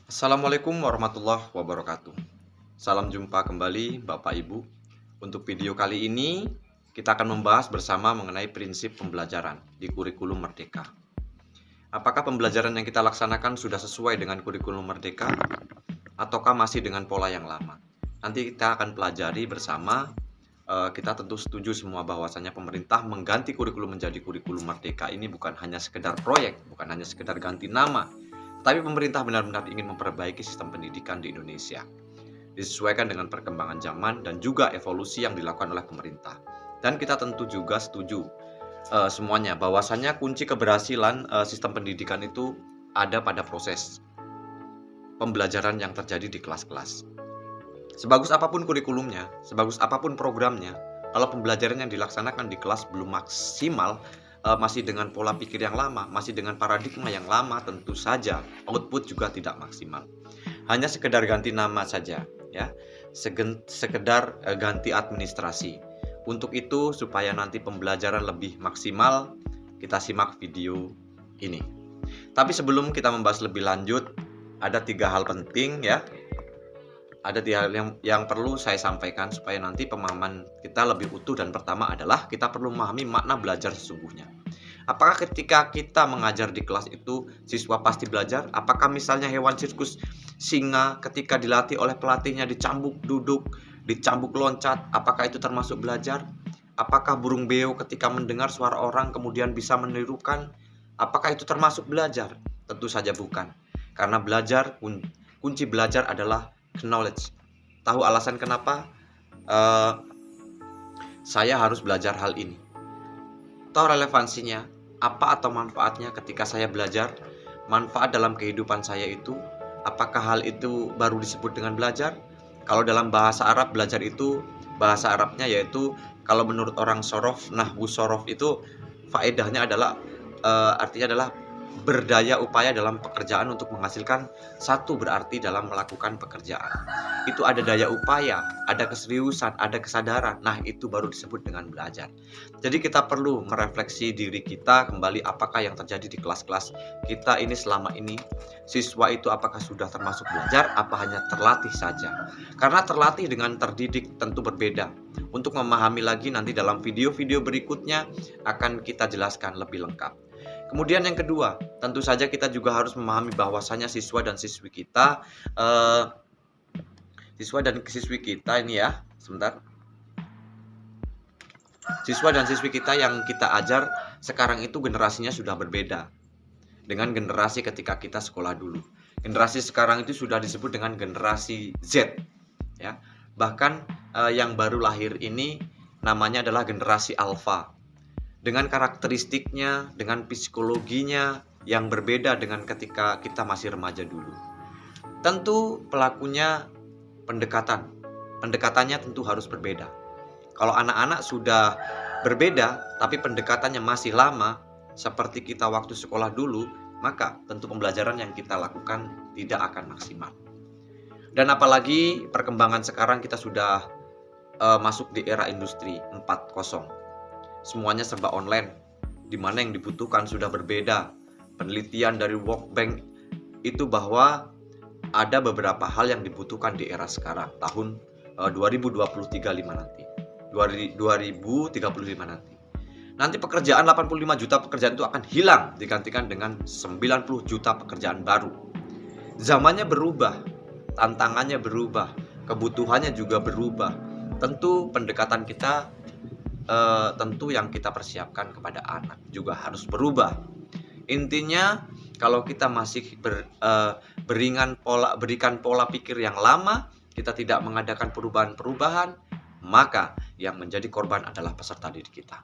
Assalamualaikum warahmatullahi wabarakatuh. Salam jumpa kembali Bapak Ibu. Untuk video kali ini kita akan membahas bersama mengenai prinsip pembelajaran di kurikulum Merdeka. Apakah pembelajaran yang kita laksanakan sudah sesuai dengan kurikulum Merdeka ataukah masih dengan pola yang lama? Nanti kita akan pelajari bersama. Kita tentu setuju semua bahwasanya pemerintah mengganti kurikulum menjadi kurikulum Merdeka ini bukan hanya sekedar proyek, bukan hanya sekedar ganti nama, tapi pemerintah benar-benar ingin memperbaiki sistem pendidikan di Indonesia, disesuaikan dengan perkembangan zaman dan juga evolusi yang dilakukan oleh pemerintah. Dan kita tentu juga setuju semuanya bahwasannya kunci keberhasilan sistem pendidikan itu ada pada proses pembelajaran yang terjadi di kelas-kelas. Sebagus apapun kurikulumnya, sebagus apapun programnya, kalau pembelajaran yang dilaksanakan di kelas belum maksimal, masih dengan pola pikir yang lama, masih dengan paradigma yang lama, tentu saja output juga tidak maksimal. Hanya sekedar ganti nama saja, ya, sekedar ganti administrasi. Untuk itu, supaya nanti pembelajaran lebih maksimal, kita simak video ini. Tapi sebelum kita membahas lebih lanjut, ada 3 hal penting, ya. Ada 3 hal yang perlu saya sampaikan supaya nanti pemahaman kita lebih utuh. Dan pertama adalah kita perlu memahami makna belajar sesungguhnya. Apakah ketika kita mengajar di kelas itu siswa pasti belajar? Apakah misalnya hewan sirkus singa ketika dilatih oleh pelatihnya dicambuk duduk, dicambuk loncat, apakah itu termasuk belajar? Apakah burung beo ketika mendengar suara orang kemudian bisa menirukan? Apakah itu termasuk belajar? Tentu saja bukan. Karena belajar, kunci belajar adalah knowledge. Tahu alasan kenapa saya harus belajar hal ini? Tahu relevansinya, apa atau manfaatnya ketika saya belajar? Manfaat dalam kehidupan saya itu, apakah hal itu baru disebut dengan belajar? Kalau dalam bahasa Arab, belajar itu bahasa Arabnya yaitu, kalau menurut orang sorof, nahwu sorof itu faedahnya adalah artinya adalah berdaya upaya dalam pekerjaan untuk menghasilkan satu, berarti dalam melakukan pekerjaan. Itu ada daya upaya, ada keseriusan, ada kesadaran. Nah, itu baru disebut dengan belajar. Jadi kita perlu merefleksi diri kita kembali, apakah yang terjadi di kelas-kelas kita ini selama ini. Siswa itu apakah sudah termasuk belajar, apa hanya terlatih saja? Karena terlatih dengan terdidik tentu berbeda. Untuk memahami lagi nanti dalam video-video berikutnya akan kita jelaskan lebih lengkap. Kemudian yang kedua, tentu saja kita juga harus memahami bahwasanya siswa dan siswi kita ini ya, sebentar. Siswa dan siswi kita yang kita ajar sekarang itu generasinya sudah berbeda dengan generasi ketika kita sekolah dulu. Generasi sekarang itu sudah disebut dengan generasi Z, ya. Bahkan yang baru lahir ini namanya adalah generasi Alpha. Dengan karakteristiknya, dengan psikologinya yang berbeda dengan ketika kita masih remaja dulu. Tentu pelakunya pendekatannya tentu harus berbeda. Kalau anak-anak sudah berbeda, tapi pendekatannya masih lama, seperti kita waktu sekolah dulu, maka tentu pembelajaran yang kita lakukan tidak akan maksimal. Dan apalagi perkembangan sekarang kita sudah masuk di era industri 4.0. Semuanya serba online, di mana yang dibutuhkan sudah berbeda. Penelitian dari World Bank itu bahwa ada beberapa hal yang dibutuhkan di era sekarang, tahun 2035 nanti. 2035 nanti. Nanti pekerjaan 85 juta pekerjaan itu akan hilang, digantikan dengan 90 juta pekerjaan baru. Zamannya berubah, tantangannya berubah, kebutuhannya juga berubah. Tentu pendekatan kita, tentu yang kita persiapkan kepada anak juga harus berubah. Intinya, kalau kita masih berikan pola pikir yang lama, kita tidak mengadakan perubahan-perubahan, maka yang menjadi korban adalah peserta didik kita.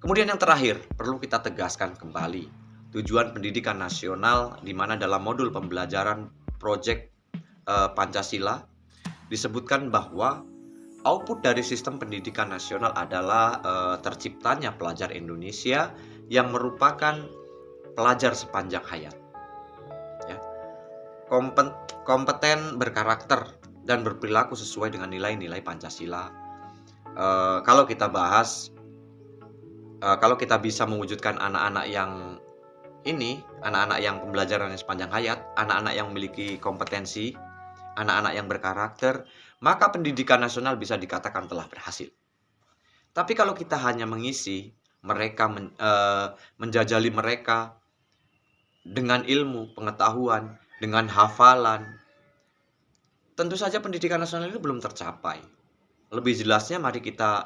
Kemudian yang terakhir, perlu kita tegaskan kembali tujuan pendidikan nasional, di mana dalam modul pembelajaran proyek Pancasila disebutkan bahwa output dari sistem pendidikan nasional adalah terciptanya pelajar Indonesia yang merupakan pelajar sepanjang hayat, ya. Kompeten, berkarakter, dan berperilaku sesuai dengan nilai-nilai Pancasila. Kalau kita bahas, kalau kita bisa mewujudkan anak-anak yang ini anak-anak yang pembelajarannya sepanjang hayat, anak-anak yang memiliki kompetensi, anak-anak yang berkarakter, maka pendidikan nasional bisa dikatakan telah berhasil. Tapi kalau kita hanya mengisi mereka, menjajali mereka dengan ilmu, pengetahuan, dengan hafalan, tentu saja pendidikan nasional itu belum tercapai. Lebih jelasnya mari kita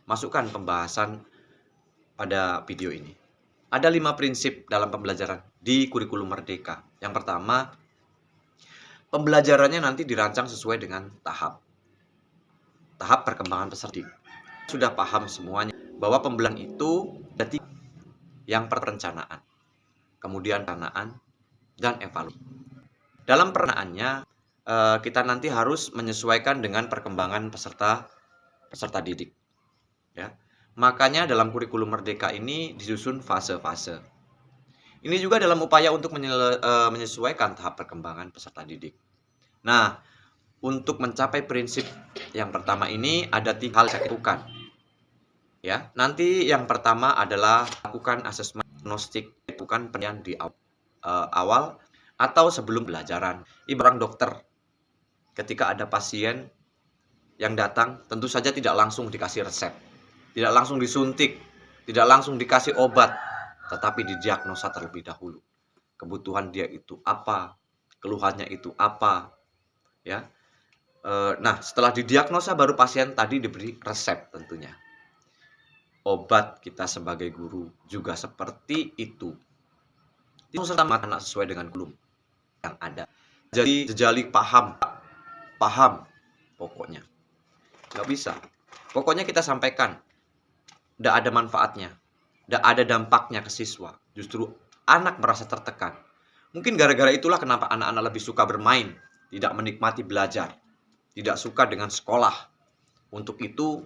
masukkan pembahasan pada video ini. Ada 5 prinsip dalam pembelajaran di kurikulum Merdeka. Yang pertama, pembelajarannya nanti dirancang sesuai dengan tahap perkembangan peserta. Sudah paham semuanya bahwa pembelajaran itu ada 3. Yang perencanaan, kemudian perencanaan, dan evaluasi. Dalam perencanaannya, kita nanti harus menyesuaikan dengan perkembangan peserta didik. Ya. Makanya dalam kurikulum Merdeka ini disusun fase-fase. Ini juga dalam upaya untuk menyesuaikan tahap perkembangan peserta didik. Nah, untuk mencapai prinsip yang pertama ini ada 3 hal yang dilakukan. Ya, nanti yang pertama adalah lakukan asesmen diagnostik, bukan penilaian di awal atau sebelum pembelajaran. Ibarat dokter, ketika ada pasien yang datang, tentu saja tidak langsung dikasih resep, tidak langsung disuntik, tidak langsung dikasih obat, tetapi didiagnosa terlebih dahulu. Kebutuhan dia itu apa, keluhannya itu apa, ya. Nah, setelah didiagnosa baru pasien tadi diberi resep tentunya. Obat kita sebagai guru juga seperti itu. Itu serta anak sesuai dengan kurikulum yang ada. Jadi jejali paham pokoknya. Nggak bisa. Pokoknya kita sampaikan. Nggak ada manfaatnya. Nggak ada dampaknya ke siswa. Justru anak merasa tertekan. Mungkin gara-gara itulah kenapa anak-anak lebih suka bermain, tidak menikmati belajar, tidak suka dengan sekolah. Untuk itu,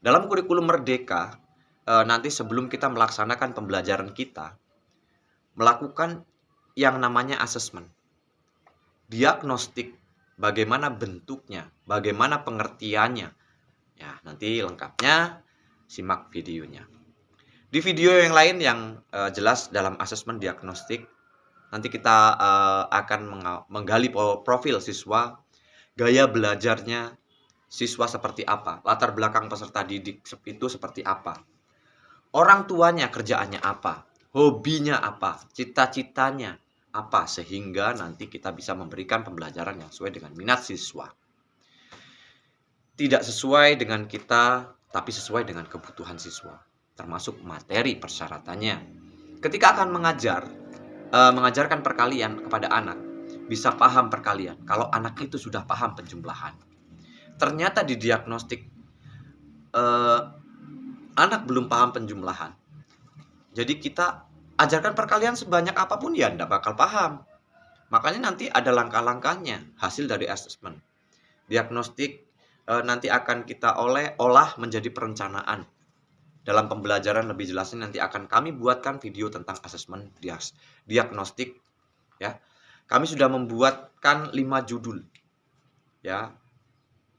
dalam kurikulum Merdeka, nanti sebelum kita melaksanakan pembelajaran kita, melakukan yang namanya asesmen. Diagnostik, bagaimana bentuknya, bagaimana pengertiannya. Ya, nanti lengkapnya simak videonya. Di video yang lain yang jelas dalam asesmen diagnostik, nanti kita akan menggali profil siswa, gaya belajarnya siswa seperti apa, latar belakang peserta didik itu seperti apa, orang tuanya kerjaannya apa, hobinya apa, cita-citanya apa, sehingga nanti kita bisa memberikan pembelajaran yang sesuai dengan minat siswa. Tidak sesuai dengan kita, tapi sesuai dengan kebutuhan siswa, termasuk materi persyaratannya. Ketika akan mengajarkan perkalian kepada anak, bisa paham perkalian. Kalau anak itu sudah paham penjumlahan, ternyata di diagnostik anak belum paham penjumlahan. Jadi kita ajarkan perkalian sebanyak apapun ya tidak bakal paham. Makanya nanti ada langkah-langkahnya hasil dari asesmen. Diagnostik nanti akan kita olah menjadi perencanaan. Dalam pembelajaran lebih jelasnya nanti akan kami buatkan video tentang asesmen diagnostik. Ya, kami sudah membuatkan 5 judul ya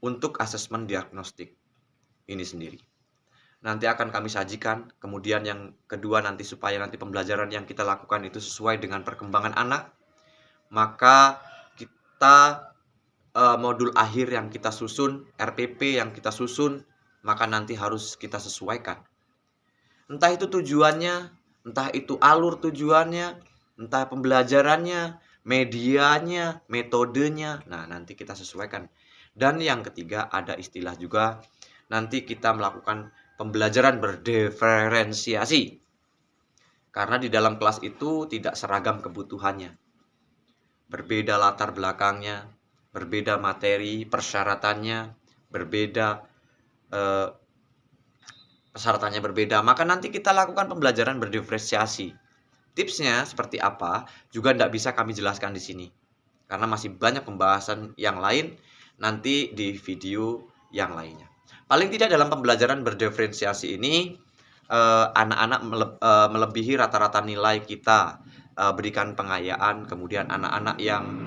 untuk asesmen diagnostik ini sendiri. Nanti akan kami sajikan. Kemudian yang kedua nanti supaya nanti pembelajaran yang kita lakukan itu sesuai dengan perkembangan anak, maka kita modul akhir yang kita susun, RPP yang kita susun, maka nanti harus kita sesuaikan. Entah itu tujuannya, entah itu alur tujuannya, entah pembelajarannya, medianya, metodenya. Nah, nanti kita sesuaikan. Dan yang ketiga ada istilah juga, nanti kita melakukan pembelajaran berdiferensiasi. Karena di dalam kelas itu tidak seragam kebutuhannya. Berbeda latar belakangnya, berbeda materi, persyaratannya, berbeda persyaratannya berbeda. Maka nanti kita lakukan pembelajaran berdiferensiasi. Tipsnya seperti apa juga tidak bisa kami jelaskan di sini. Karena masih banyak pembahasan yang lain nanti di video yang lainnya. Paling tidak dalam pembelajaran berdiferensiasi ini, anak-anak melebihi rata-rata nilai kita, berikan pengayaan. Kemudian anak-anak yang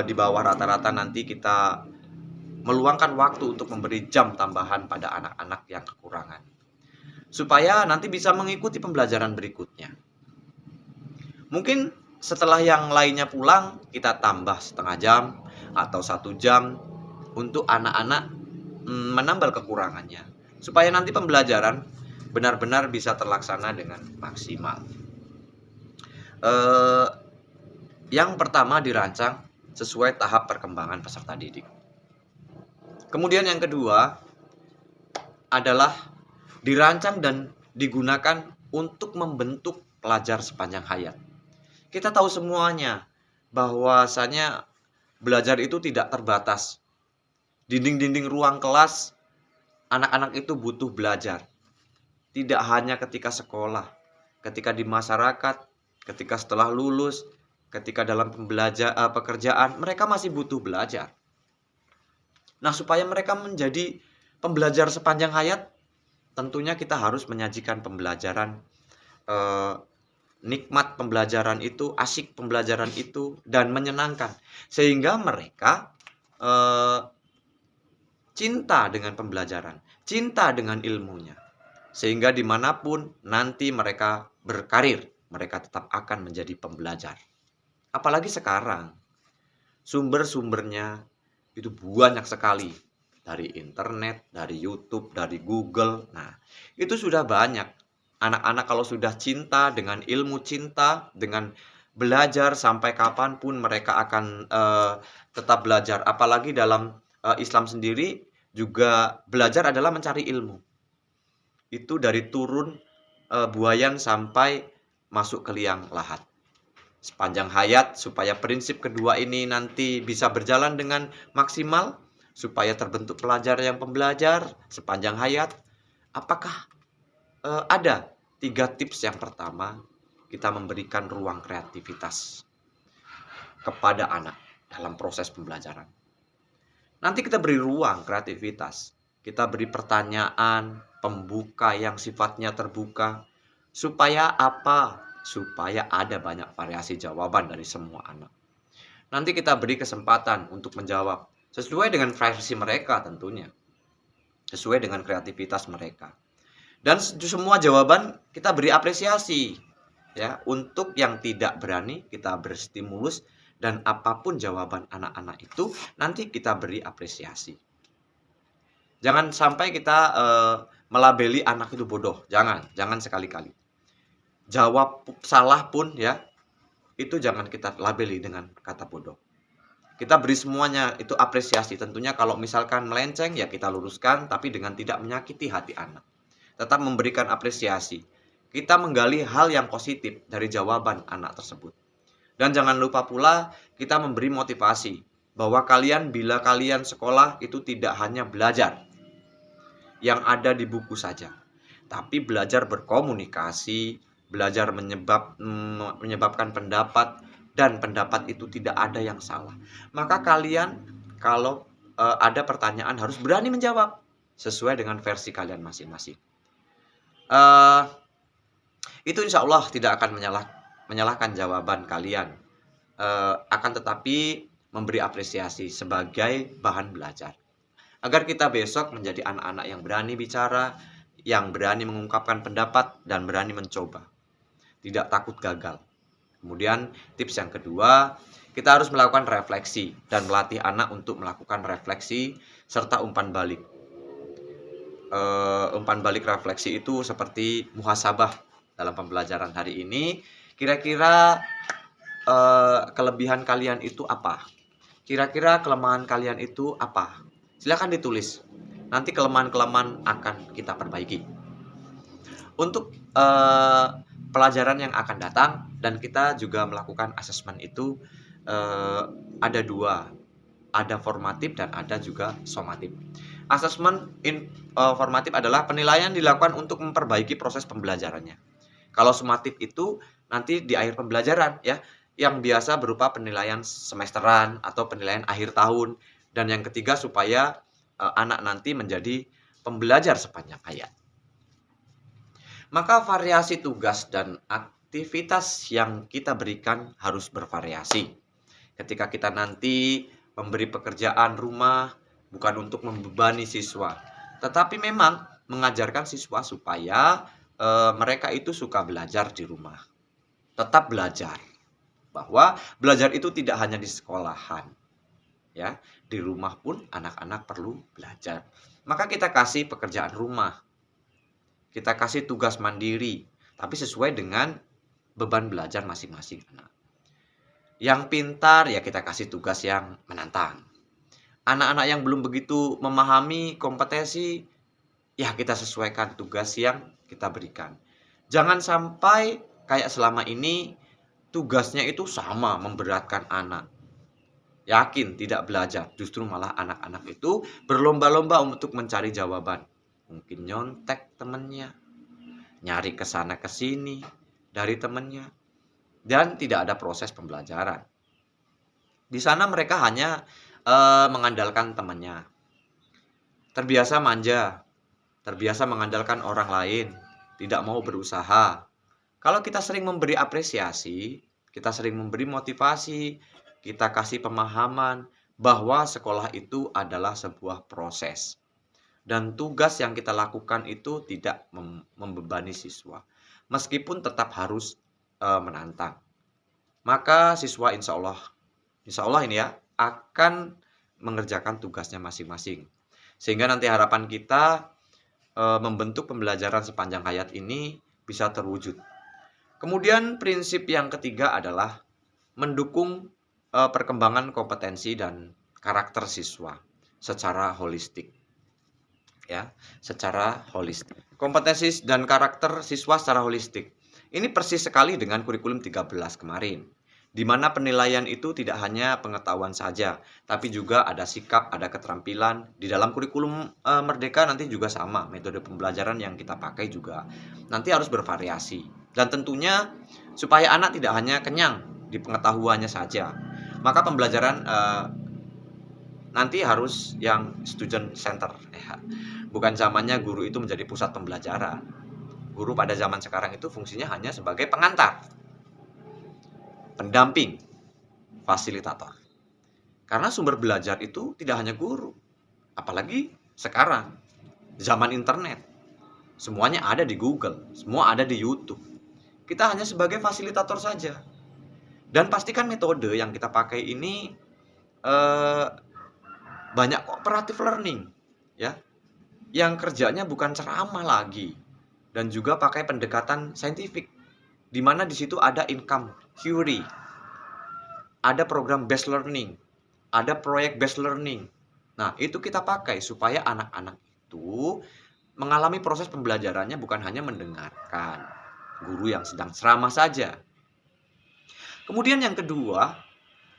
di bawah rata-rata nanti kita meluangkan waktu untuk memberi jam tambahan pada anak-anak yang kekurangan, supaya nanti bisa mengikuti pembelajaran berikutnya. Mungkin setelah yang lainnya pulang, kita tambah setengah jam atau 1 jam untuk anak-anak menambal kekurangannya, supaya nanti pembelajaran benar-benar bisa terlaksana dengan maksimal. Yang pertama, dirancang sesuai tahap perkembangan peserta didik. Kemudian yang kedua adalah dirancang dan digunakan untuk membentuk pelajar sepanjang hayat. Kita tahu semuanya bahwasanya belajar itu tidak terbatas. Dinding-dinding ruang kelas, anak-anak itu butuh belajar. Tidak hanya ketika sekolah, ketika di masyarakat, ketika setelah lulus, ketika dalam pekerjaan, mereka masih butuh belajar. Nah, supaya mereka menjadi pembelajar sepanjang hayat, tentunya kita harus menyajikan pembelajaran, nikmat pembelajaran itu, asik pembelajaran itu, dan menyenangkan. Sehingga mereka cinta dengan pembelajaran, cinta dengan ilmunya. Sehingga dimanapun nanti mereka berkarir, mereka tetap akan menjadi pembelajar. Apalagi sekarang, sumber-sumbernya itu banyak sekali. Dari internet, dari YouTube, dari Google. Nah, itu sudah banyak. Anak-anak kalau sudah cinta dengan ilmu, cinta dengan belajar, sampai kapanpun mereka akan tetap belajar. Apalagi dalam Islam sendiri juga belajar adalah mencari ilmu. Itu dari turun buayan sampai masuk ke liang lahat. Sepanjang hayat, supaya prinsip kedua ini nanti bisa berjalan dengan maksimal, supaya terbentuk pelajar yang pembelajar sepanjang hayat. Apakah ada 3 tips? Yang pertama, kita memberikan ruang kreativitas kepada anak dalam proses pembelajaran. Nanti kita beri ruang kreativitas, kita beri pertanyaan pembuka yang sifatnya terbuka. Supaya apa? Supaya ada banyak variasi jawaban dari semua anak. Nanti kita beri kesempatan untuk menjawab sesuai dengan versi mereka tentunya. Sesuai dengan kreativitas mereka. Dan semua jawaban kita beri apresiasi. Ya, untuk yang tidak berani kita berstimulus, dan apapun jawaban anak-anak itu nanti kita beri apresiasi. Jangan sampai kita melabeli anak itu bodoh. Jangan sekali-kali. Jawab salah pun ya, itu jangan kita labeli dengan kata bodoh. Kita beri semuanya itu apresiasi. Tentunya kalau misalkan melenceng ya kita luruskan, tapi dengan tidak menyakiti hati anak. Tetap memberikan apresiasi. Kita menggali hal yang positif dari jawaban anak tersebut. Dan jangan lupa pula kita memberi motivasi bahwa bila kalian sekolah itu tidak hanya belajar yang ada di buku saja, tapi belajar berkomunikasi, belajar menyebabkan pendapat, dan pendapat itu tidak ada yang salah. Maka kalian kalau ada pertanyaan harus berani menjawab sesuai dengan versi kalian masing-masing. Itu insya Allah tidak akan menyalahkan jawaban kalian, akan tetapi memberi apresiasi sebagai bahan belajar. Agar kita besok menjadi anak-anak yang berani bicara, yang berani mengungkapkan pendapat, dan berani mencoba. Tidak takut gagal. Kemudian tips yang kedua, kita harus melakukan refleksi dan melatih anak untuk melakukan refleksi serta umpan balik. Umpan balik refleksi itu seperti muhasabah dalam pembelajaran hari ini. Kira-kira kelebihan kalian itu apa? Kira-kira kelemahan kalian itu apa? Silakan ditulis. Nanti kelemahan-kelemahan akan kita perbaiki. Untuk pelajaran yang akan datang, dan kita juga melakukan asesmen itu ada 2. Ada formatif dan ada juga somatif. Asesmen formatif adalah penilaian dilakukan untuk memperbaiki proses pembelajarannya. Kalau sumatif itu nanti di akhir pembelajaran ya, yang biasa berupa penilaian semesteran atau penilaian akhir tahun. Dan yang ketiga, supaya anak nanti menjadi pembelajar sepanjang hayat. Maka variasi tugas dan aktivitas yang kita berikan harus bervariasi. Ketika kita nanti memberi pekerjaan rumah, bukan untuk membebani siswa, tetapi memang mengajarkan siswa supaya mereka itu suka belajar di rumah. tetap belajar. Bahwa belajar itu tidak hanya di sekolahan. Ya, di rumah pun anak-anak perlu belajar. Maka kita kasih pekerjaan rumah. Kita kasih tugas mandiri, tapi sesuai dengan beban belajar masing-masing anak. Yang pintar ya kita kasih tugas yang menantang. Anak-anak yang belum begitu memahami kompetensi, ya kita sesuaikan tugas yang kita berikan. Jangan sampai kayak selama ini tugasnya itu sama memberatkan anak. Yakin tidak belajar, justru malah anak-anak itu berlomba-lomba untuk mencari jawaban. Mungkin nyontek temennya, nyari ke sana ke sini dari temennya, dan tidak ada proses pembelajaran. Di sana mereka hanya mengandalkan temannya. Terbiasa manja, terbiasa mengandalkan orang lain, tidak mau berusaha. Kalau kita sering memberi apresiasi, kita sering memberi motivasi, kita kasih pemahaman bahwa sekolah itu adalah sebuah proses. Dan tugas yang kita lakukan itu tidak membebani siswa. Meskipun tetap harus menantang. Maka siswa insya Allah ini ya, akan mengerjakan tugasnya masing-masing. Sehingga nanti harapan kita membentuk pembelajaran sepanjang hayat ini bisa terwujud. Kemudian prinsip yang ketiga adalah mendukung perkembangan kompetensi dan karakter siswa secara holistik. Ya, secara holistik. Kompetensi dan karakter siswa secara holistik. Ini persis sekali dengan kurikulum 13 kemarin, di mana penilaian itu tidak hanya pengetahuan saja, tapi juga ada sikap, ada keterampilan. Di dalam kurikulum Merdeka nanti juga sama, metode pembelajaran yang kita pakai juga nanti harus bervariasi. Dan tentunya supaya anak tidak hanya kenyang di pengetahuannya saja, maka pembelajaran nanti harus yang student center. Ya. Bukan zamannya guru itu menjadi pusat pembelajaran. Guru pada zaman sekarang itu fungsinya hanya sebagai pengantar, pendamping, fasilitator. Karena sumber belajar itu tidak hanya guru. Apalagi sekarang, zaman internet. Semuanya ada di Google, semua ada di YouTube. Kita hanya sebagai fasilitator saja. Dan pastikan metode yang kita pakai ini banyak cooperative learning, ya, yang kerjanya bukan ceramah lagi, dan juga pakai pendekatan saintifik, di mana di situ ada income theory, ada program based learning, ada proyek based learning. Nah, itu kita pakai supaya anak-anak itu mengalami proses pembelajarannya bukan hanya mendengarkan guru yang sedang ceramah saja. Kemudian yang kedua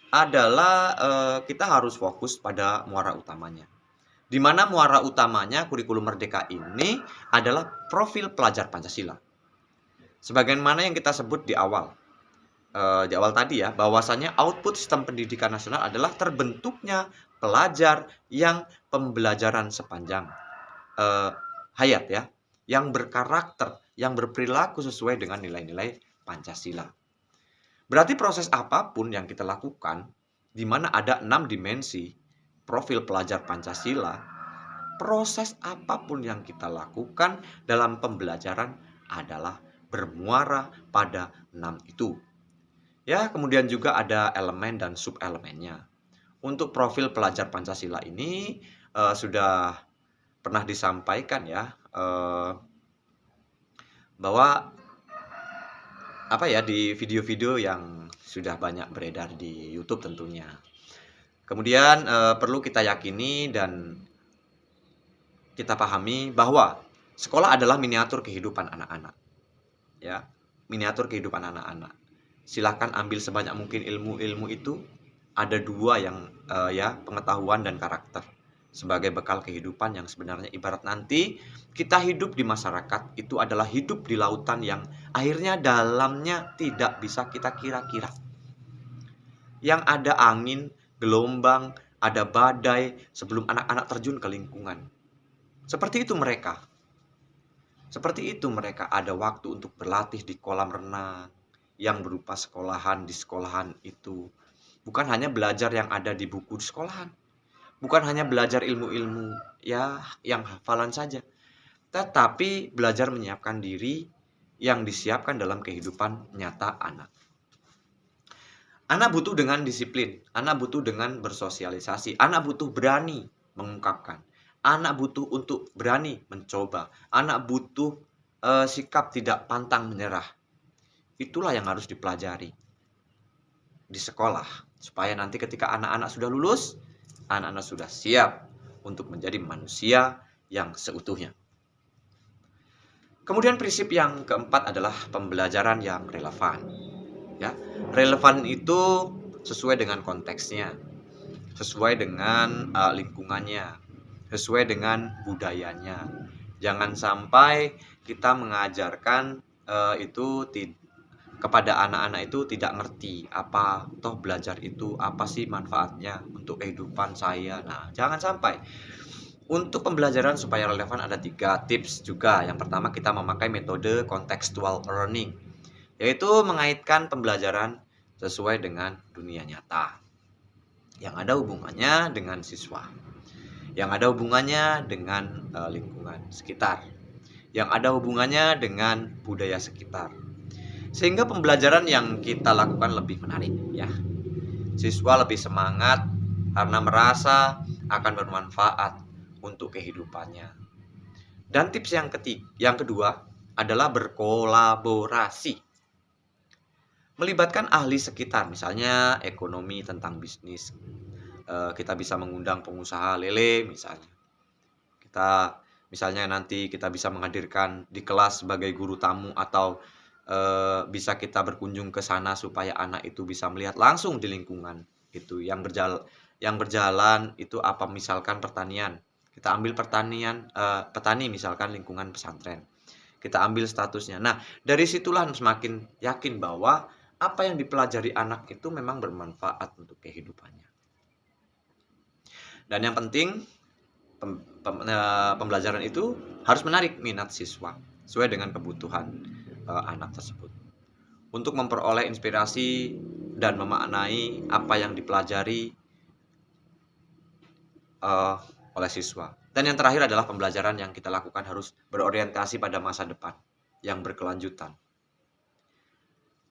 adalah kita harus fokus pada muara utamanya. Di mana muara utamanya kurikulum Merdeka ini adalah profil pelajar Pancasila. Sebagaimana yang kita sebut di awal tadi ya, bahwasanya output sistem pendidikan nasional adalah terbentuknya pelajar yang pembelajaran sepanjang hayat ya, yang berkarakter, yang berperilaku sesuai dengan nilai-nilai Pancasila. Berarti proses apapun yang kita lakukan, di mana ada 6 dimensi profil pelajar Pancasila, proses apapun yang kita lakukan dalam pembelajaran adalah bermuara pada 6 itu. Ya, kemudian juga ada elemen dan sub-elemennya. Untuk profil pelajar Pancasila ini sudah pernah disampaikan ya, bahwa di video-video yang sudah banyak beredar di YouTube tentunya. Kemudian perlu kita yakini dan kita pahami bahwa sekolah adalah miniatur kehidupan anak-anak. Ya, miniatur kehidupan anak-anak. Silahkan ambil sebanyak mungkin ilmu-ilmu itu. Ada 2 yang pengetahuan dan karakter sebagai bekal kehidupan yang sebenarnya ibarat nanti kita hidup di masyarakat itu adalah hidup di lautan yang akhirnya dalamnya tidak bisa kita kira-kira. Yang ada angin, gelombang, ada badai sebelum anak-anak terjun ke lingkungan. Seperti itu mereka. Seperti itu mereka ada waktu untuk berlatih di kolam renang yang berupa sekolahan di sekolahan itu. Bukan hanya belajar yang ada di buku di sekolahan. Bukan hanya belajar ilmu-ilmu ya yang hafalan saja. Tetapi belajar menyiapkan diri yang disiapkan dalam kehidupan nyata anak. Anak butuh dengan disiplin, anak butuh dengan bersosialisasi, anak butuh berani mengungkapkan, anak butuh untuk berani mencoba, anak butuh sikap tidak pantang menyerah. Itulah yang harus dipelajari di sekolah, supaya nanti ketika anak-anak sudah lulus, anak-anak sudah siap untuk menjadi manusia yang seutuhnya. Kemudian prinsip yang keempat adalah pembelajaran yang relevan. Ya, relevan itu sesuai dengan konteksnya, sesuai dengan lingkungannya, sesuai dengan budayanya. Jangan sampai kita mengajarkan kepada anak-anak itu tidak ngerti apa toh belajar itu apa sih manfaatnya untuk kehidupan saya. Nah, jangan sampai. Untuk pembelajaran supaya relevan ada 3 tips juga. Yang pertama, kita memakai metode contextual learning, yaitu mengaitkan pembelajaran sesuai dengan dunia nyata yang ada hubungannya dengan siswa, yang ada hubungannya dengan lingkungan sekitar, yang ada hubungannya dengan budaya sekitar, sehingga pembelajaran yang kita lakukan lebih menarik, ya. Siswa lebih semangat karena merasa akan bermanfaat untuk kehidupannya. Dan tips yang kedua adalah berkolaborasi. Melibatkan ahli sekitar, misalnya ekonomi tentang bisnis. Kita bisa mengundang pengusaha lele misalnya. Misalnya nanti kita bisa menghadirkan di kelas sebagai guru tamu, atau bisa kita berkunjung ke sana supaya anak itu bisa melihat langsung di lingkungan itu yang berjalan itu apa, misalkan pertanian. Kita ambil petani misalkan lingkungan pesantren. Kita ambil statusnya. Nah, dari situlah semakin yakin bahwa apa yang dipelajari anak itu memang bermanfaat untuk kehidupannya. Dan yang penting, pembelajaran itu harus menarik minat siswa sesuai dengan kebutuhan anak tersebut. Untuk memperoleh inspirasi dan memaknai apa yang dipelajari oleh siswa. Dan yang terakhir adalah pembelajaran yang kita lakukan harus berorientasi pada masa depan yang berkelanjutan.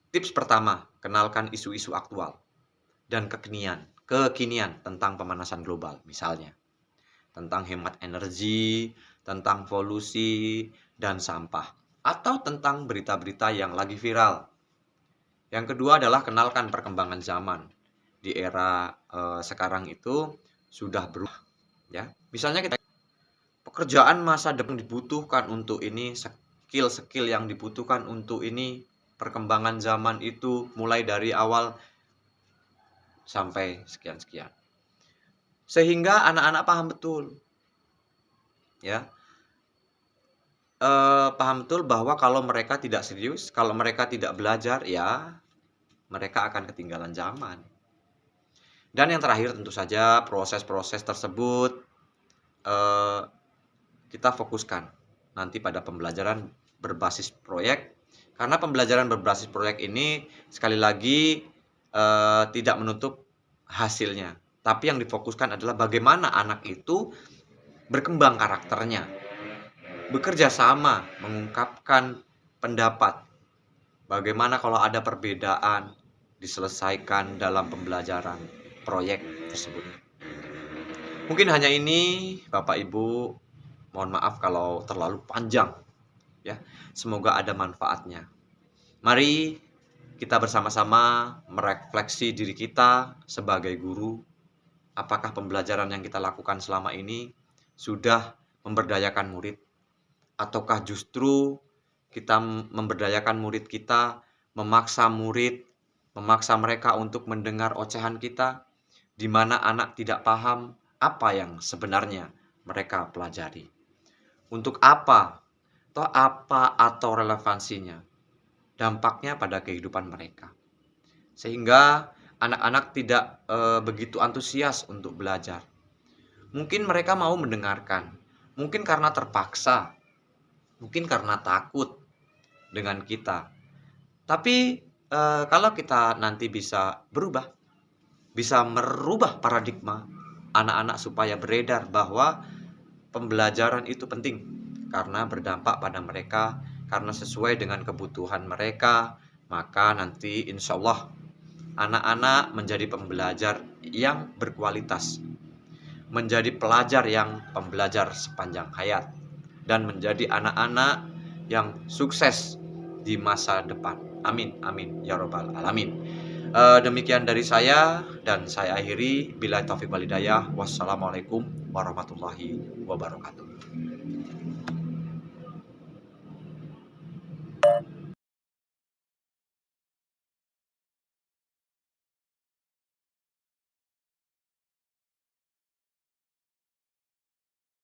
Tips pertama, kenalkan isu-isu aktual dan kekinian tentang pemanasan global, misalnya tentang hemat energi, tentang polusi dan sampah, atau tentang berita-berita yang lagi viral. Yang kedua adalah kenalkan perkembangan zaman. Di era sekarang itu sudah berubah, ya. Misalnya pekerjaan masa depan dibutuhkan untuk ini, skill yang dibutuhkan untuk ini, perkembangan zaman itu mulai dari awal sampai sekian-sekian. Sehingga anak-anak paham betul, ya, paham betul bahwa kalau mereka tidak serius, kalau mereka tidak belajar, ya mereka akan ketinggalan zaman. Dan yang terakhir tentu saja proses-proses tersebut kita fokuskan nanti pada pembelajaran berbasis proyek. Karena pembelajaran berbasis proyek ini sekali lagi tidak menutup hasilnya. Tapi yang difokuskan adalah bagaimana anak itu berkembang karakternya, bekerja sama, mengungkapkan pendapat. Bagaimana kalau ada perbedaan diselesaikan dalam pembelajaran proyek tersebut. Mungkin hanya ini, Bapak Ibu. Mohon maaf kalau terlalu panjang, ya. Semoga ada manfaatnya. Mari kita bersama-sama merefleksi diri kita sebagai guru. Apakah pembelajaran yang kita lakukan selama ini sudah memberdayakan murid? Ataukah justru kita memberdayakan murid kita, memaksa mereka untuk mendengar ocehan kita, di mana anak tidak paham apa yang sebenarnya mereka pelajari. Untuk apa atau relevansinya, dampaknya pada kehidupan mereka. Sehingga anak-anak tidak begitu antusias untuk belajar. Mungkin mereka mau mendengarkan, mungkin karena terpaksa, mungkin karena takut dengan kita. Tapi kalau kita nanti bisa merubah paradigma anak-anak supaya beredar bahwa pembelajaran itu penting karena berdampak pada mereka karena sesuai dengan kebutuhan mereka, maka nanti insya Allah anak-anak menjadi pembelajar yang berkualitas, menjadi pelajar yang pembelajar sepanjang hayat, dan menjadi anak-anak yang sukses di masa depan. Amin, amin, ya robbal alamin. Demikian dari saya, dan saya akhiri. Billahi taufiq wal hidayah. Wassalamualaikum warahmatullahi wabarakatuh.